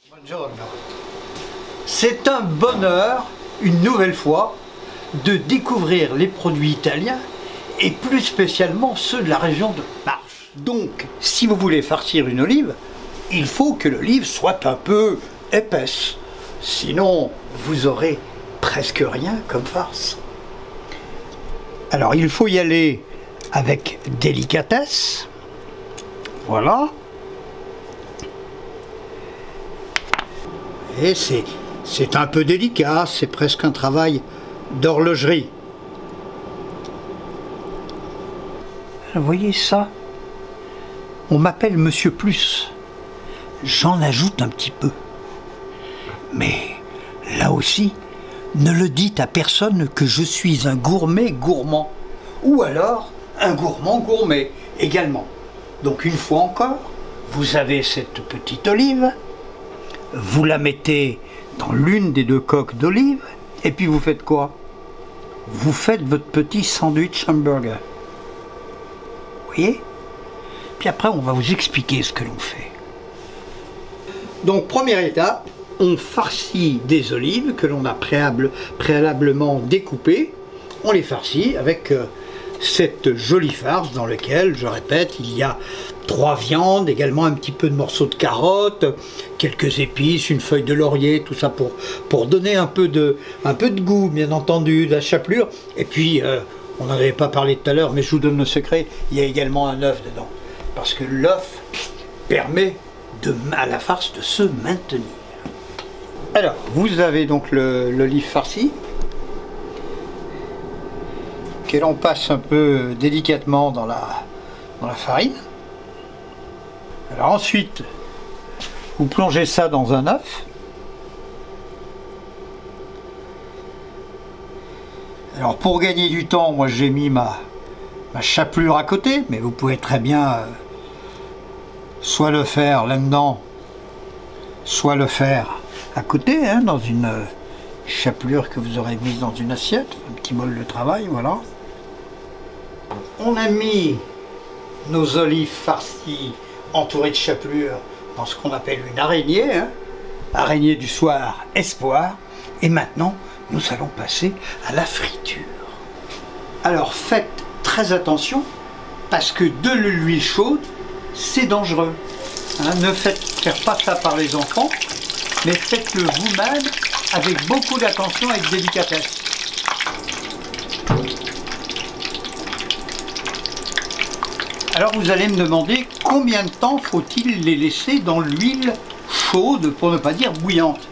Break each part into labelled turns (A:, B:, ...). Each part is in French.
A: Buongiorno. C'est un bonheur, une nouvelle fois, de découvrir les produits italiens et plus spécialement ceux de la région de Marche. Donc, si vous voulez farcir une olive, il faut que l'olive soit un peu épaisse. Sinon, vous aurez presque rien comme farce. Alors, il faut y aller avec délicatesse. Voilà. Et c'est un peu délicat, c'est presque un travail d'horlogerie. Vous voyez ça? On m'appelle Monsieur Plus. J'en ajoute un petit peu. Mais là aussi, ne le dites à personne que je suis un gourmet gourmand. Ou alors un gourmand gourmet également. Donc une fois encore, vous avez cette petite olive. Vous la mettez dans l'une des deux coques d'olive, et puis vous faites quoi? Vous faites votre petit sandwich hamburger. Vous voyez? Puis après, on va vous expliquer ce que l'on fait. Donc, première étape, on farcit des olives que l'on a préalablement découpées. On les farcit avec cette jolie farce dans laquelle, je répète, il y a 3 viandes, également un petit peu de morceaux de carottes, quelques épices, une feuille de laurier, tout ça pour donner un peu de goût, bien entendu, de la chapelure. Et puis, on n'en avait pas parlé tout à l'heure, mais je vous donne le secret, il y a également un œuf dedans. Parce que l'œuf permet à la farce de se maintenir. Alors, vous avez donc l'olive farcie, que l'on passe un peu délicatement dans la farine. Alors ensuite, vous plongez ça dans un œuf. Alors pour gagner du temps, moi j'ai mis ma chapelure à côté, mais vous pouvez très bien soit le faire là-dedans, soit le faire à côté, hein, dans une chapelure que vous aurez mise dans une assiette, un petit bol de travail, voilà. On a mis nos olives farcies entourées de chapelure dans ce qu'on appelle une araignée, hein, araignée du soir espoir, et maintenant nous allons passer à la friture. Alors faites très attention parce que de l'huile chaude c'est dangereux, hein, ne faites pas ça par les enfants, mais faites-le vous-même avec beaucoup d'attention et de délicatesse. Alors vous allez me demander combien de temps faut-il les laisser dans l'huile chaude, pour ne pas dire bouillante.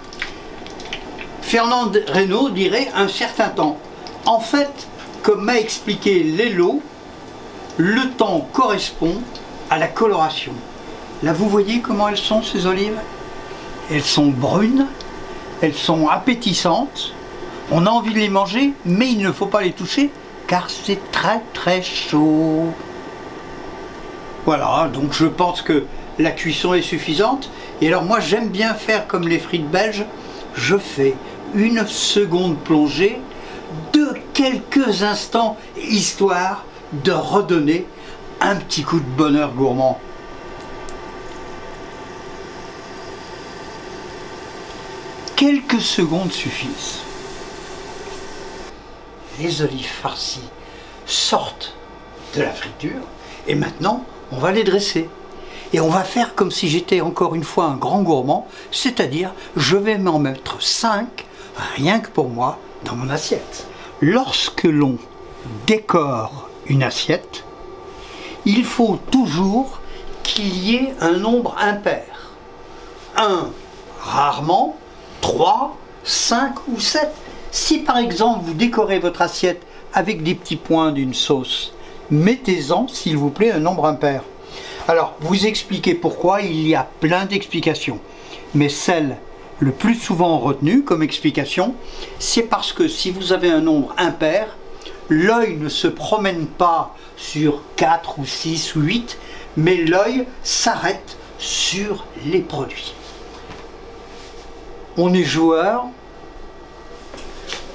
A: Fernand Reynaud dirait un certain temps. En fait, comme m'a expliqué Lélo, le temps correspond à la coloration. Là vous voyez comment elles sont ces olives? Elles sont brunes, elles sont appétissantes, on a envie de les manger, mais il ne faut pas les toucher car c'est très très chaud. Voilà, donc je pense que la cuisson est suffisante. Et alors moi j'aime bien faire comme les frites belges, je fais une seconde plongée de quelques instants, histoire de redonner un petit coup de bonheur gourmand. Quelques secondes suffisent. Les olives farcies sortent de la friture et maintenant on va les dresser. Et on va faire comme si j'étais encore une fois un grand gourmand, c'est-à-dire je vais m'en mettre 5, rien que pour moi, dans mon assiette. Lorsque l'on décore une assiette, il faut toujours qu'il y ait un nombre impair. 1, rarement, 3, 5 ou 7. Si par exemple vous décorez votre assiette avec des petits points d'une sauce, mettez-en s'il vous plaît un nombre impair. Alors vous expliquez pourquoi, il y a plein d'explications, mais celle le plus souvent retenue comme explication, c'est parce que si vous avez un nombre impair, l'œil ne se promène pas sur 4 ou 6 ou 8, mais l'œil s'arrête sur les produits. On est joueur,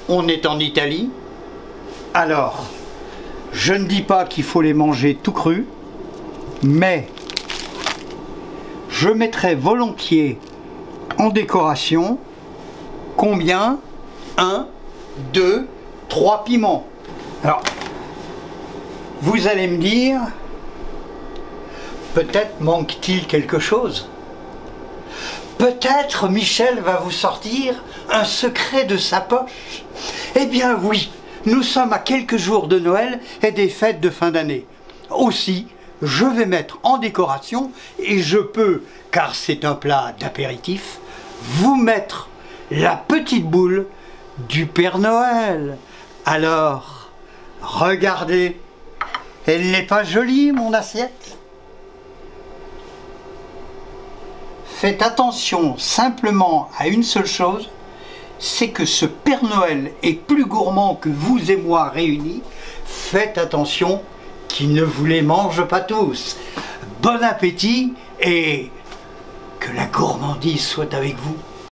A: on est en Italie, alors je ne dis pas qu'il faut les manger tout crus, mais je mettrais volontiers en décoration, combien? 1, 2, 3 piments. Alors, vous allez me dire, peut-être manque-t-il quelque chose? Peut-être Michel va vous sortir un secret de sa poche? Eh bien oui, nous sommes à quelques jours de Noël et des fêtes de fin d'année. Aussi, je vais mettre en décoration, et je peux, car c'est un plat d'apéritif, vous mettre la petite boule du Père Noël. Alors, regardez, elle n'est pas jolie mon assiette? Faites attention simplement à une seule chose, c'est que ce Père Noël est plus gourmand que vous et moi réunis. Faites attention qu'il ne vous les mange pas tous. Bon appétit et que la gourmandise soit avec vous.